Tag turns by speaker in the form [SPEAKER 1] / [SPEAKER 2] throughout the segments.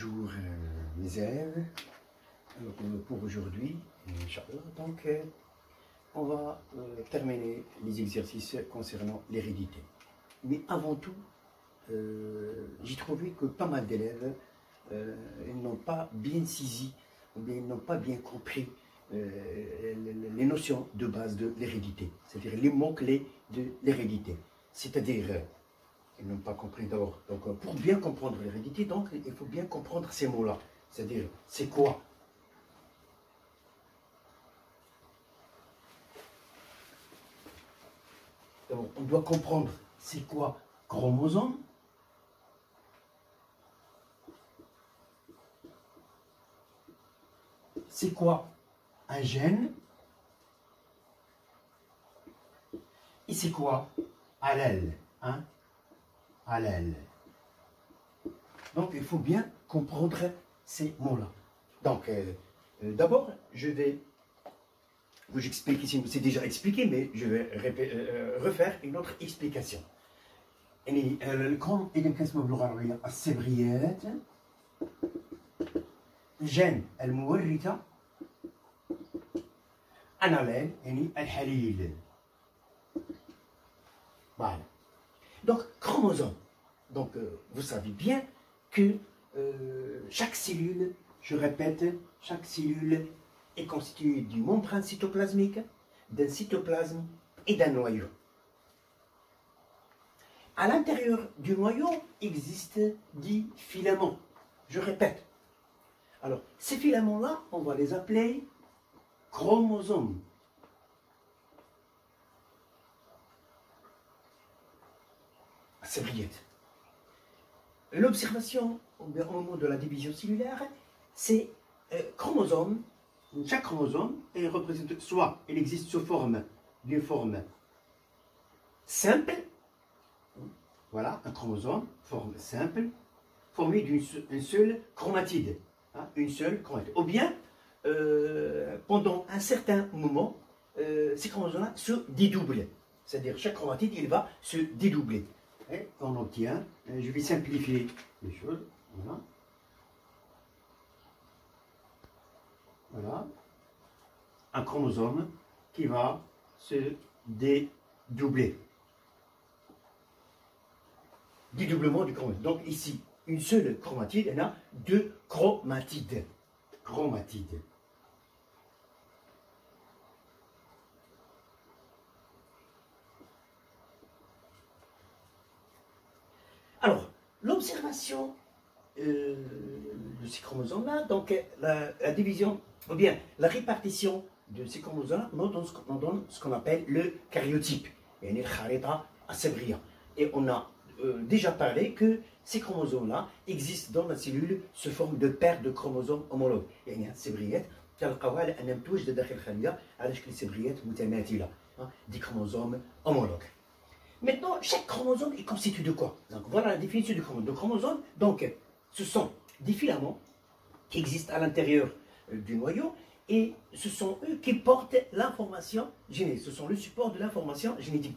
[SPEAKER 1] Bonjour mes élèves. Alors, pour aujourd'hui, Inch'Allah, donc on va terminer les exercices concernant l'hérédité. Mais avant tout, j'ai trouvé que pas mal d'élèves n'ont pas bien saisi, ou bien n'ont pas bien compris les notions de base de l'hérédité, c'est-à-dire les mots-clés de l'hérédité. C'est-à-dire, ils n'ont pas compris d'abord. Donc, pour bien comprendre l'hérédité, donc, il faut bien comprendre ces mots-là. C'est-à-dire, c'est quoi? Donc, on doit comprendre c'est quoi chromosome, c'est quoi un gène, et c'est quoi allèle, hein? Allèle. Donc, il faut bien comprendre ces mots-là. Donc, d'abord, je vais vous expliquer, ici, c'est déjà expliqué, mais je vais refaire une autre explication. الكون إذا كانت باللغة العربية السبغيات جين المورثة أناليل يعني الحليل. Voilà. Donc, chromosome. Donc, vous savez bien que chaque cellule, je répète, chaque cellule est constituée d'une membrane cytoplasmique, d'un cytoplasme et d'un noyau. À l'intérieur du noyau existent 10 filaments. Je répète. Alors, ces filaments-là, on va les appeler chromosomes. C'est vrai. L'observation au moment de la division cellulaire, c'est chromosome. Chaque chromosome est représenté, soit il existe sous forme d'une forme simple, voilà, un chromosome, forme simple, formé d'une seule chromatide, hein, une seule chromatide. Ou bien, pendant un certain moment, ces chromosomes-là se dédoublent. C'est-à-dire, chaque chromatide, il va se dédoubler. Et on obtient, je vais simplifier les choses, voilà. Voilà, un chromosome qui va se dédoubler. Dédoublement du chromosome. Donc ici, une seule chromatide, elle a deux chromatides. Chromatides. Alors, l'observation de ces chromosomes-là, donc la division, ou bien la répartition de ces chromosomes-là, nous donne ce qu'on appelle le karyotype. Et on a déjà parlé que ces chromosomes-là existent dans la cellule sous forme de paires de chromosomes homologues. Des chromosomes homologues. Maintenant, chaque chromosome est constitué de quoi? Donc, voilà la définition du chromosome. Le chromosome, donc, ce sont des filaments qui existent à l'intérieur du noyau et ce sont eux qui portent l'information génétique. Ce sont le support de l'information génétique.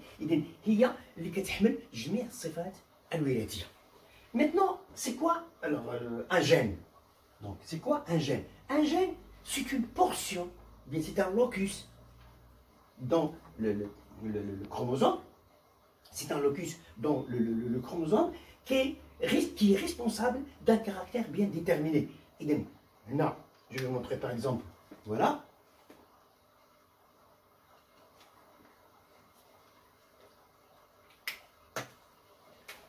[SPEAKER 1] Maintenant, c'est quoi alors un gène? Donc, c'est quoi un gène? Un gène, c'est une portion, bien c'est un locus dans le chromosome. C'est un locus dans le chromosome qui est responsable d'un caractère bien déterminé. Là, je vais vous montrer par exemple, voilà.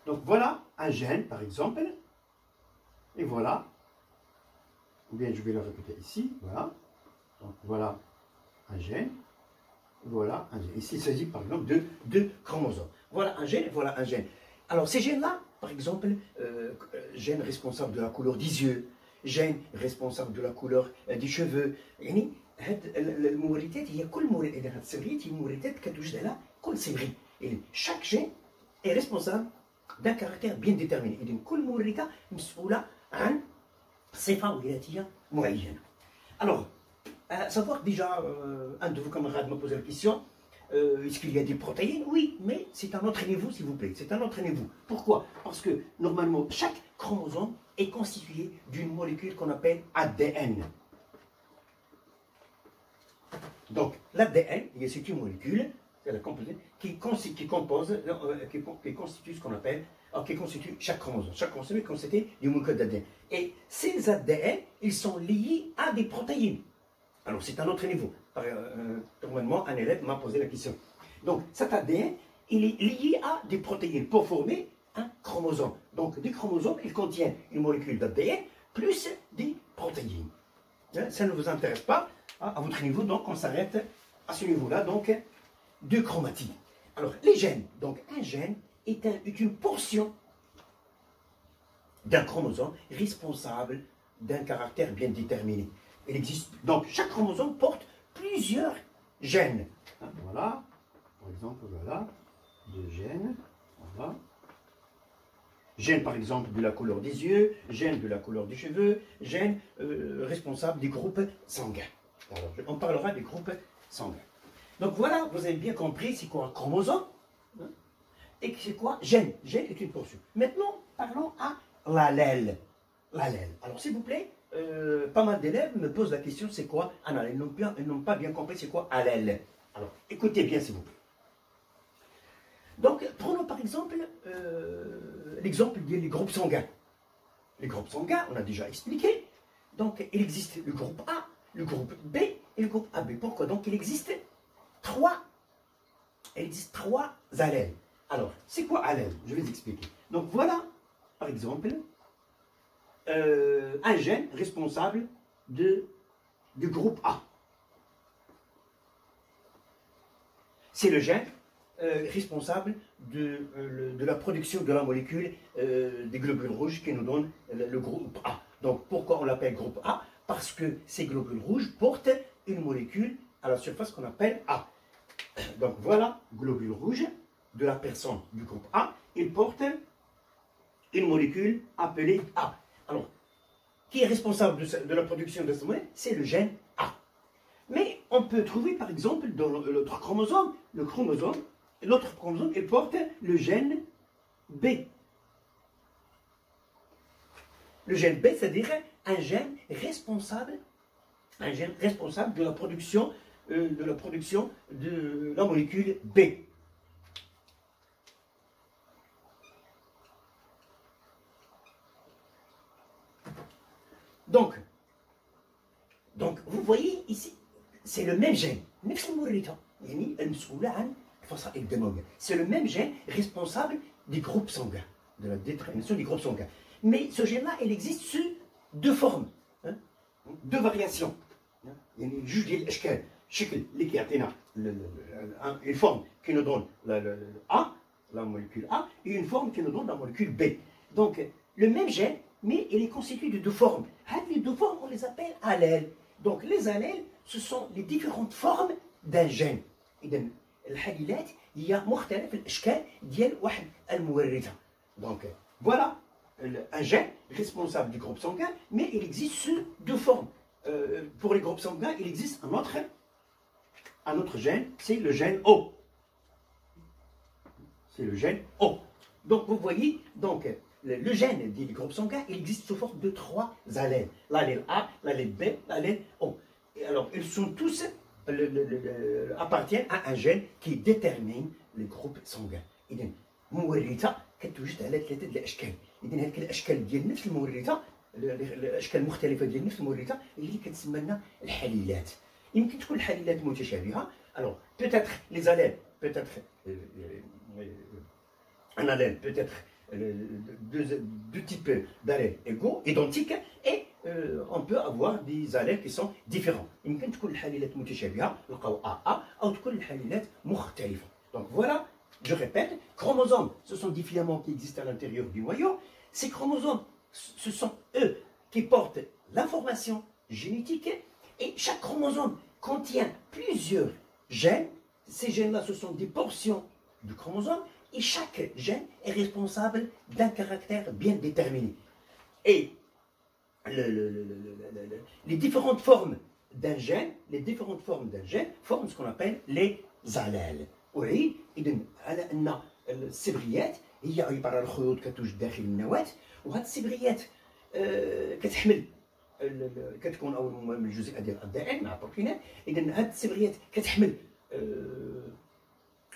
[SPEAKER 1] Donc voilà un gène par exemple, et voilà, ou bien je vais le répéter ici, voilà. Donc voilà un gène. Voilà un gène. Ici, il s'agit par exemple de deux chromosomes. Voilà un gène et voilà un gène. Alors, ces gènes-là, par exemple, gène responsable de la couleur des yeux, gène responsable de la couleur des cheveux. يعني المورثات هي كل مورث إذا هاد السبريات هي مورثات كتوجد على كل سبري. Chaque gène est responsable d'un caractère bien déterminé. إذن كل مورثة مسؤولة عن صفة وراثية معينة. Alors, savoir déjà, un de vos camarades m'a posé la question, est-ce qu'il y a des protéines? Oui, mais c'est un entraînez-vous s'il vous plaît, c'est un entraînez-vous. Pourquoi? Parce que normalement, chaque chromosome est constitué d'une molécule qu'on appelle ADN. Donc, l'ADN, c'est une molécule qui constitue ce qu'on appelle, qui constitue chaque chromosome. Chaque chromosome est constitué d'une molécule d'ADN. Et ces ADN, ils sont liés à des protéines. Alors, c'est un autre niveau. Normalement, un élève m'a posé la question. Donc, cet ADN, il est lié à des protéines pour former un chromosome. Donc, des chromosomes, ils contiennent une molécule d'ADN plus des protéines. Ça ne vous intéresse pas à votre niveau, donc on s'arrête à ce niveau-là, donc de chromatine. Alors, les gènes. Donc, un gène est une portion d'un chromosome responsable d'un caractère bien déterminé. Il existe, donc, chaque chromosome porte plusieurs gènes. Voilà, par exemple, voilà, deux gènes, voilà. Gène, par exemple, de la couleur des yeux, gène de la couleur des cheveux, gène responsable des groupes sanguins. Alors, on parlera des groupes sanguins. Donc voilà, vous avez bien compris c'est quoi un chromosome, hein, et c'est quoi gène. Gène est une portion. Maintenant, parlons à l'allèle. L'allèle. Alors, s'il vous plaît, pas mal d'élèves me posent la question, c'est quoi un allèle? Ils n'ont pas bien compris c'est quoi allèle. Alors, écoutez bien, s'il vous plaît. Donc, prenons par exemple l'exemple des groupes sanguins. Les groupes sanguins, on a déjà expliqué. Donc, il existe le groupe A, le groupe B et le groupe AB. Pourquoi? Donc, il existe trois allèles. Alors, c'est quoi allèle? Je vais vous expliquer. Donc, voilà, par exemple, un gène responsable du groupe A. C'est le gène responsable de la production de la molécule des globules rouges qui nous donne le groupe A. Donc, pourquoi on l'appelle groupe A? Parce que ces globules rouges portent une molécule à la surface qu'on appelle A. Donc, voilà, globule rouge de la personne du groupe A, il porte une molécule appelée A. Alors, qui est responsable de la production de cette molécule? C'est le gène A. Mais on peut trouver, par exemple, dans l'autre chromosome, l'autre chromosome, il porte le gène B. Le gène B, c'est-à-dire un gène responsable de la production de la molécule B. Donc, vous voyez ici, c'est le même gène. C'est le même gène responsable des groupes sanguins, de la détermination des groupes sanguins. Mais ce gène-là, il existe sous deux formes, hein, deux variations. Une forme qui nous donne A, la molécule A, et une forme qui nous donne la molécule B. Donc, le même gène, mais il est constitué de deux formes. Les deux formes, on les appelle allèles. Donc, les allèles, ce sont les différentes formes d'un gène. الحليلات هي مختلف الاشكال ديال واحد المورثه. Donc voilà un gène responsable du groupe sanguin, mais il existe sous deux formes. Pour les groupes sanguins, il existe un autre gène, c'est le gène O. C'est le gène O. Donc vous voyez, donc le gène des groupes sanguins, il existe sous forme de trois allèles. L'allèle A, l'allèle B, l'allèle O. Et alors ils sont tous appartiennent à un gène qui détermine les groupes sanguins. إذن مورثة كتوجد على ثلاثة ديال الأشكال. إذن هذيك الأشكال ديال نفس المورثة، الأشكال المختلفة ديال نفس المورثة اللي كتسمى لنا الحليلات. يمكن تكون الحليلات متشابهة. Alors peut-être les allèles, peut-être un allèle, peut-être deux types d'allèles égaux, identiques, et on peut avoir des allèles qui sont différents. يمكن تكون الحليلات متشابهة نلقاو AA أو تكون الحليلات مختلفة. Donc voilà, je répète, chromosomes, ce sont des filaments qui existent à l'intérieur du noyau. Ces chromosomes, ce sont eux qui portent l'information génétique, et chaque chromosome contient plusieurs gènes. Ces gènes-là, ce sont des portions du chromosome, et chaque gène est responsable d'un caractère bien déterminé. Et les différentes formes d'un gène, forment ce qu'on appelle les allèles. وعي إذن على أن السبغيات هي عبارة عن خيوط كتوجد داخل النواة، وهذه السبغيات كتحمل كتكون اول من الجزيئه ديال الدي ان مع بروتينات. اذا هاد الصبغيات كتحمل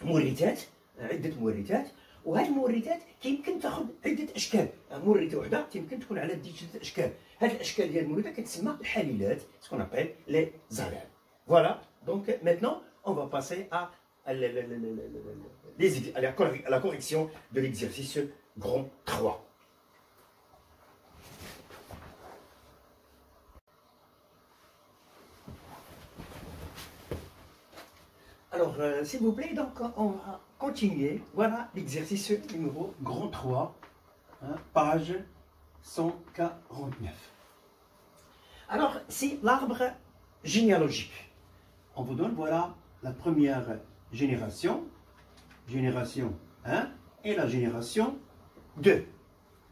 [SPEAKER 1] مورثات، عده مورثات، وهاد المورثات كيمكن تاخذ عده اشكال. مورثه وحده يمكن تكون على عده اشكال. هاد الاشكال ديال المورثه كتسمى الحليلات، سكون ابيل لي زالال. فوالا دونك maintenant on va passer à la correction de l'exercice grand 3. Alors, s'il vous plaît, donc on va continuer. Voilà l'exercice numéro grand 3, hein, page 149. Alors, c'est l'arbre généalogique. On vous donne, voilà, la première génération, génération 1 et la génération 2.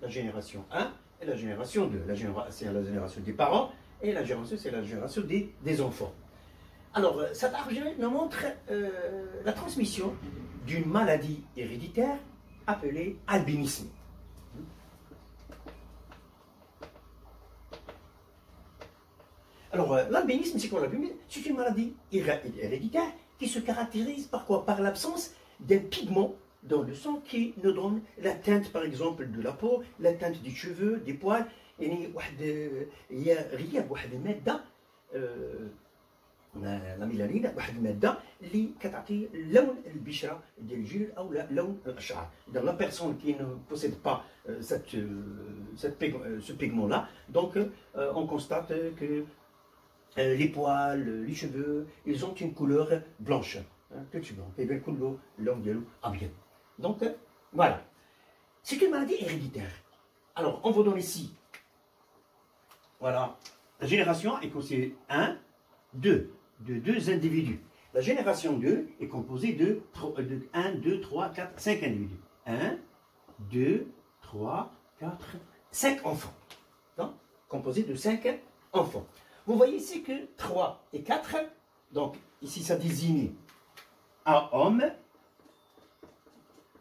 [SPEAKER 1] La génération 1 et la génération 2. C'est la génération des parents et la génération, c'est la génération des enfants. Alors, cet arbre nous montre la transmission d'une maladie héréditaire appelée albinisme. Alors, l'albinisme, c'est quoi l'albinisme? C'est une maladie héréditaire qui se caractérise par quoi? Par l'absence d'un pigment dans le sang qui nous donne la teinte, par exemple, de la peau, la teinte des cheveux, des poils. Il y a واحد المادة لا ميلانين، واحد الماده اللي كتعطي لون البشره ديال الجلد او لون الاشعار. اذا لا بيرسون qui ne possède pas ce pigment là, donc on constate que les poils, les cheveux, ils ont une couleur blanche, tout blanc. كيبان كله اللون ديالو ابيض. Donc voilà, c'est une maladie héréditaire. Alors on vous donne ici, voilà, la génération est considérée 1, 2, de 2 individus. La génération 2 est composée de 1, 2, 3, 4, 5 individus. 1, 2, 3, 4, 5 enfants. Donc, composé de 5 enfants. Vous voyez ici que 3 et 4, donc ici ça désigne un homme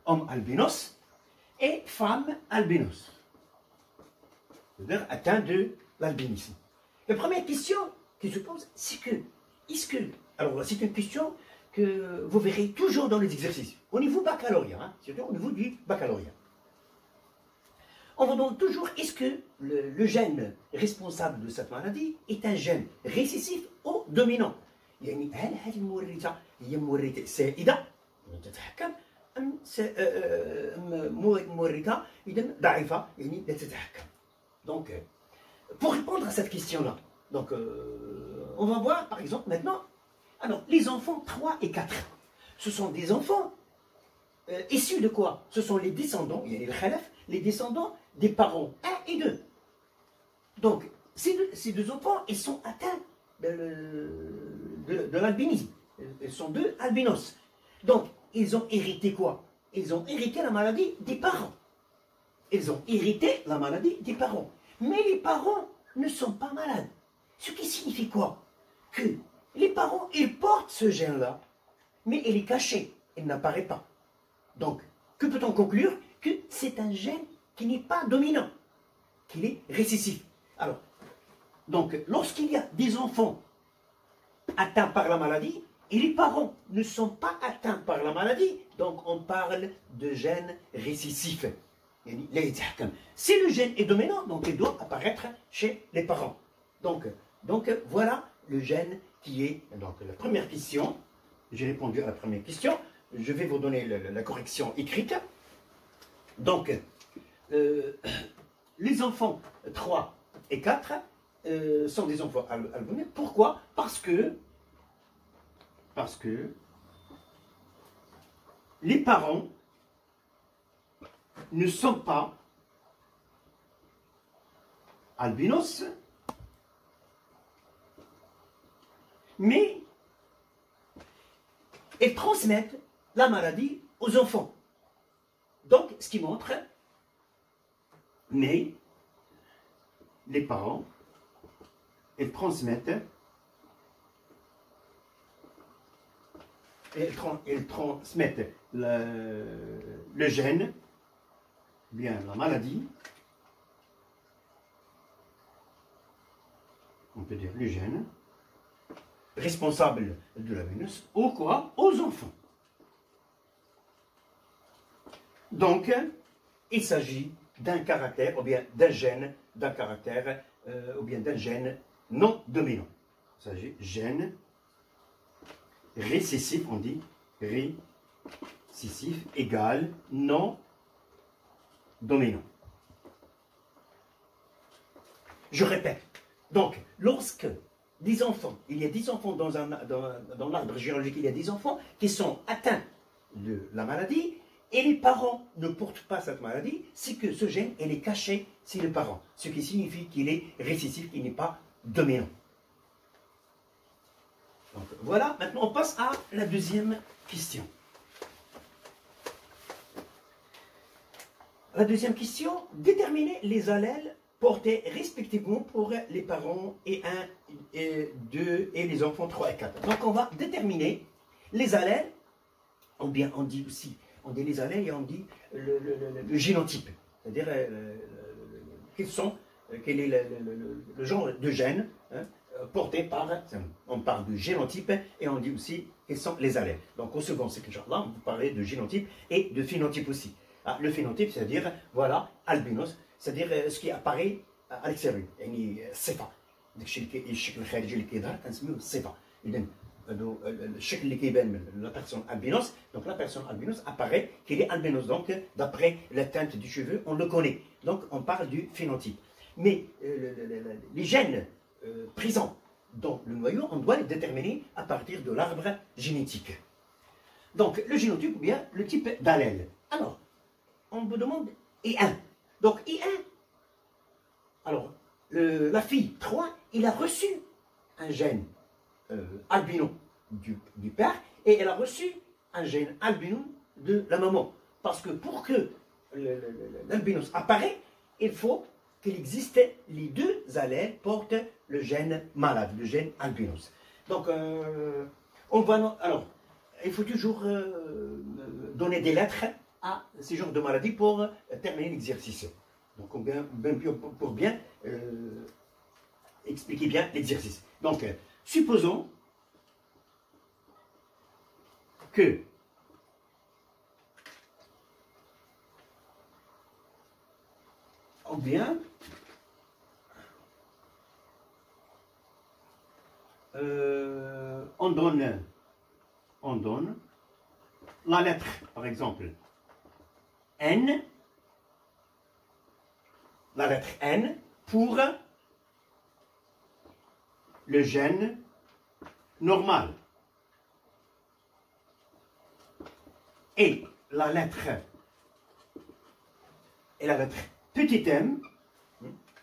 [SPEAKER 1] albinos et femme albinos. C'est-à-dire atteint de l'albinisme. La première question qui se pose, c'est que, alors c'est une question que vous verrez toujours dans les exercices, au niveau baccalauréat, surtout au niveau du baccalauréat. On vous demande toujours, est-ce que le gène responsable de cette maladie est un gène récessif ou dominant? يعني هل هذه المورثة هي مورثة سائدة تتحكم أم مورثة إذا ضعيفة يعني لا تتحكم؟ Donc, pour répondre à cette question-là, donc on va voir par exemple maintenant, alors les enfants 3 et 4, ce sont des enfants issus de quoi? Ce sont les descendants, il y a les khalaf, les descendants des parents 1 et 2. Donc ces deux enfants, ils sont atteints de l'albinisme. Ils sont deux albinos. Donc ils ont hérité quoi? Ils ont hérité la maladie des parents. Ils ont hérité la maladie des parents. Mais les parents ne sont pas malades. Ce qui signifie quoi? Que les parents, ils portent ce gène-là, mais il est caché, il n'apparaît pas. Donc, que peut-on conclure? Que c'est un gène qui n'est pas dominant, qu'il est récessif. Alors, donc, lorsqu'il y a des enfants atteints par la maladie, et les parents ne sont pas atteints par la maladie, donc on parle de gène récessif. Si le gène est dominant, donc il doit apparaître chez les parents. Donc voilà le gène qui est. Donc la première question, j'ai répondu à la première question. Je vais vous donner la correction écrite. Donc les enfants 3 et 4 sont des enfants albinés. Pourquoi? Parce que les parents ne sont pas albinos, mais ils transmettent la maladie aux enfants. Donc, ce qui montre, mais les parents, ils transmettent le gène, bien la maladie, on peut dire le gène responsable de l'albinos ou quoi? Aux enfants. Donc, il s'agit d'un caractère, ou bien d'un gène, d'un caractère, ou bien d'un gène non dominant. Il s'agit de gène récessif, on dit récessif égale non dominant. Je répète, donc, lorsque 10 enfants, il y a 10 enfants dans l'arbre généalogique, il y a 10 enfants qui sont atteints de la maladie, et les parents ne portent pas cette maladie, c'est que ce gène, elle est caché chez les parents, ce qui signifie qu'il est récessif, qu'il n'est pas dominant. Donc, voilà, maintenant on passe à la deuxième question. La deuxième question, déterminer les allèles portés respectivement pour les parents et 1 et 2 et les enfants 3 et 4. Donc on va déterminer les allèles, ou bien on dit aussi, on dit les allèles et on dit le génotype, c'est-à-dire quel est le genre de gène porté par, on parle de génotype et on dit aussi quels sont les allèles. Donc au second cycle, Inch'Allah, on va parler de génotype et de phénotype aussi. Le phénotype, c'est-à-dire, voilà, albinos, c'est-à-dire ce qui apparaît à l'extérieur, يعني الصفة الشكل الخارجي اللي كيظهر كنسميوه الصفة. إذا الشكل اللي كيبان من la personne albinos, donc la personne albinos apparaît qu'il est albinos, donc d'après la teinte du cheveu, on le connaît. Donc on parle du phénotype. Mais les gènes présents dans le noyau, on doit les déterminer à partir de l'arbre génétique. Donc le génotype ou bien le type d'allèle. Alors, on me demande I1. Donc I1, alors la fille 3, il a reçu un gène albino du père et elle a reçu un gène albino de la maman. Parce que pour que l'albinos apparaît, il faut qu'il existe les deux allèles portent le gène malade, le gène albinos. Donc on va alors il faut toujours donner des lettres à ce genre de maladie pour terminer l'exercice. Donc, pour bien expliquer bien l'exercice. Donc, supposons que on donne la lettre, par exemple, N, la lettre N pour le gène normal. Et la lettre petit m,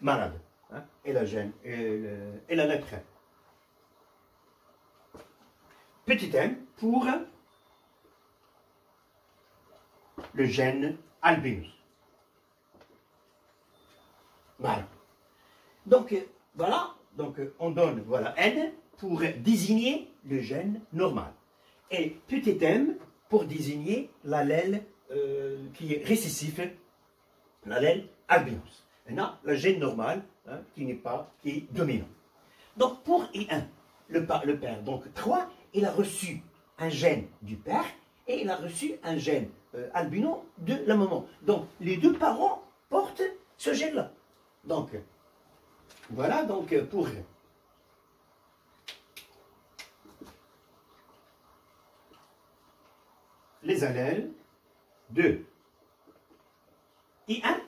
[SPEAKER 1] malade. Hein, et la lettre petit m pour le gène albinos. Voilà. Donc, voilà. Donc, on donne, voilà, N pour désigner le gène normal. Et petit m pour désigner l'allèle qui est récessif, l'allèle albinos. Maintenant, le gène normal, hein, qui est dominant. Donc, pour I1, le père, donc 3, il a reçu un gène du père et il a reçu un gène albino de la maman. Donc, les deux parents portent ce gène-là. Donc, voilà, donc pour les allèles de I1,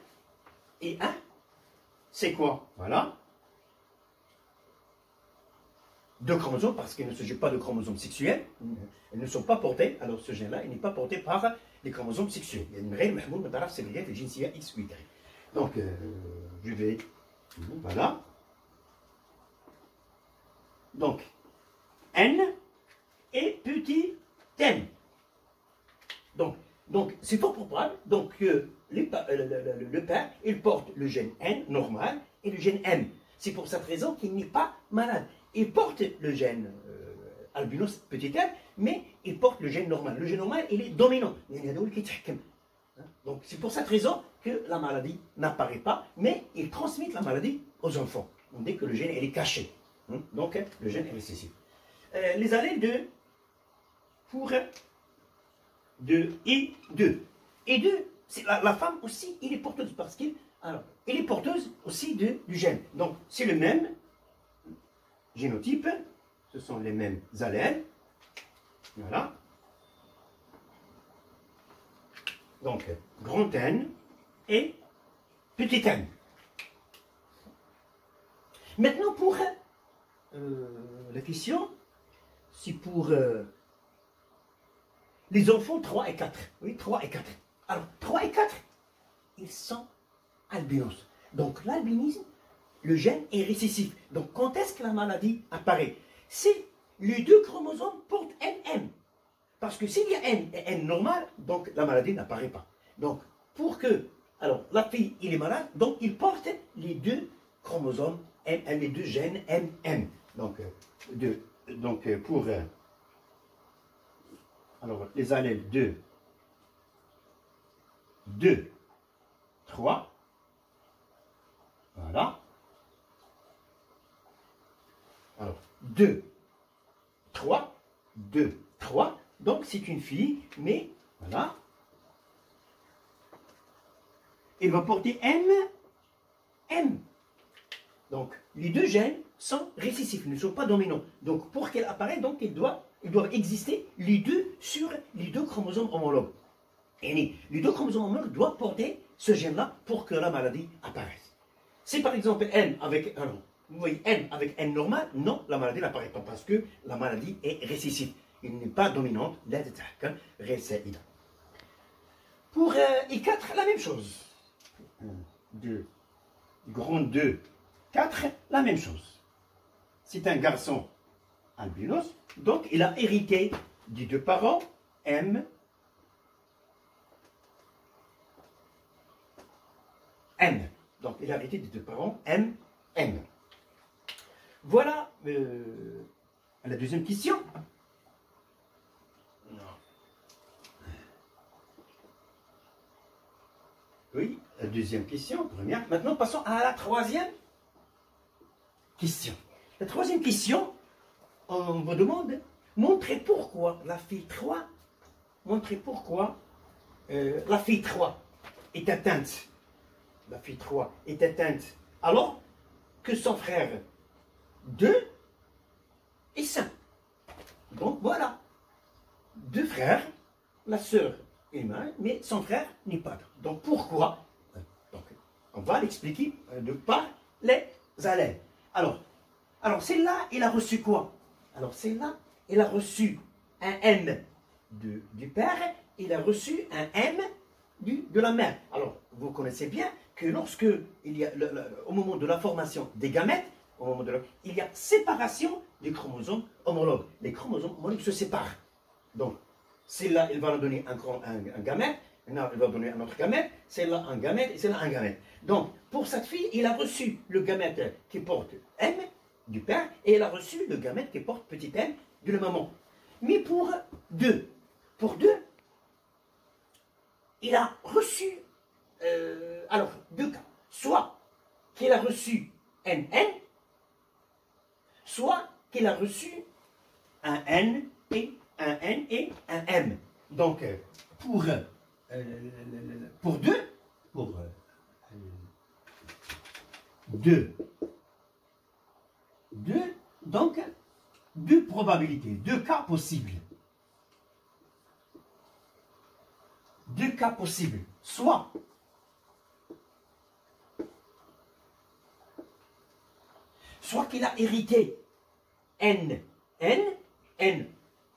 [SPEAKER 1] c'est quoi? Voilà. Deux chromosomes, parce qu'il ne s'agit pas de chromosomes sexuels, ils ne sont pas portés, alors ce gène-là, il n'est pas porté par les chromosomes sexuels. Il y a une règle, X ou Y. Donc, je vais, voilà. Donc, N et petit m. Donc c'est fort probable donc, que le père, il porte le gène N normal et le gène M. C'est pour cette raison qu'il n'est pas malade. Il porte le gène albinos petit m, mais il porte le gène normal. Le gène normal, il est dominant. Donc c'est pour cette raison que la maladie n'apparaît pas, mais il transmet la maladie aux enfants. On dit que le gène, il est caché. Donc, le gène est récessif. Les allèles pour I2. I2, c'est la femme aussi, il est porteuse parce qu'il est porteuse aussi du gène. Donc, c'est le même génotype, ce sont les mêmes allèles. Voilà. Donc, grand N et petit n. Maintenant, pour la question, c'est pour les enfants 3 et 4. Oui, 3 et 4. Alors, 3 et 4, ils sont albinos. Donc, l'albinisme, le gène est récessif. Donc, quand est-ce que la maladie apparaît? Si les deux chromosomes portent NM. Parce que s'il y a N et N normal, donc la maladie n'apparaît pas. Donc, pour que, alors, la fille, il est malade, donc il porte les deux chromosomes, les deux gènes MM. Donc, pour, alors, les allèles 2, 3, voilà. Alors, 2, 3, 2, 3. Donc, c'est une fille, mais voilà. Elle va porter M. Donc, les deux gènes sont récessifs, ne sont pas dominants. Donc, pour qu'elle apparaisse, donc, ils doivent exister les deux sur les deux chromosomes homologues. Et les deux chromosomes homologues doivent porter ce gène-là pour que la maladie apparaisse. Si par exemple N avec N normal, non, la maladie n'apparaît pas parce que la maladie est récessive. Il n'est pas dominante, pour I4, la même chose. 1, 2, grand 2, 4, la même chose. C'est un garçon albinos, donc il a hérité des deux parents M, N. Donc il a hérité des deux parents M, N. Voilà la deuxième question. Oui, la deuxième question, première. Maintenant, passons à la troisième question. La troisième question, on me demande, montrez pourquoi la fille 3, montrez pourquoi la fille 3 est atteinte. La fille 3 est atteinte alors que son frère 2 est sain. Donc voilà, deux frères, la sœur est mal, mais son frère n'est pas. Donc pourquoi? Donc, on va l'expliquer de par les allèles. Alors celle-là, il a reçu quoi? Alors celle-là, il a reçu un M du père, il a reçu un M de la mère. Alors, vous connaissez bien que lorsque il y a au moment de la formation des gamètes, il y a séparation des chromosomes homologues. Les chromosomes homologues se séparent. Donc, celle-là, elle va nous donner un gamète, là, elle va donner un autre gamète, celle-là un gamète, et celle-là un gamète. Donc, pour cette fille, il a reçu le gamète qui porte M du père, et elle a reçu le gamète qui porte petit m de la maman. Mais pour 2, il a reçu, alors, deux cas. Soit qu'il a reçu NN, soit qu'il a reçu un N et un N et un M. Donc, pour 2, donc, deux probabilités, deux cas possibles. Deux cas possibles. Soit qu'il a hérité N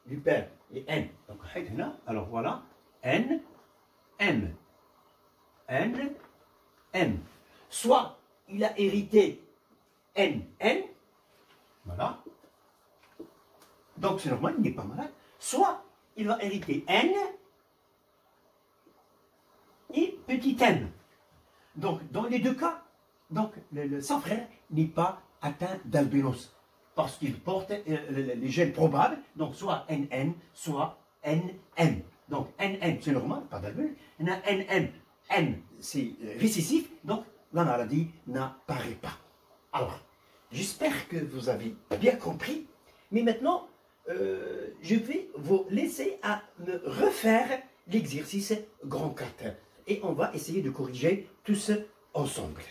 [SPEAKER 1] du père et N. Donc, alors voilà, N, M. Soit il a hérité N. Voilà. Donc c'est normal, il n'est pas malade. Soit il va hériter N et petit m. Donc dans les deux cas, donc, son frère n'est pas atteint d'albinos parce qu'il porte les gènes probables, donc soit NN, soit NM. Donc NN c'est normal, pas d'albinos. NM, N c'est récessif, donc la maladie n'apparaît pas. Alors,
[SPEAKER 2] J'espère que vous avez bien compris. Mais maintenant, je vais vous laisser à me refaire l'exercice grand 4. Et on va essayer de corriger tous ensemble.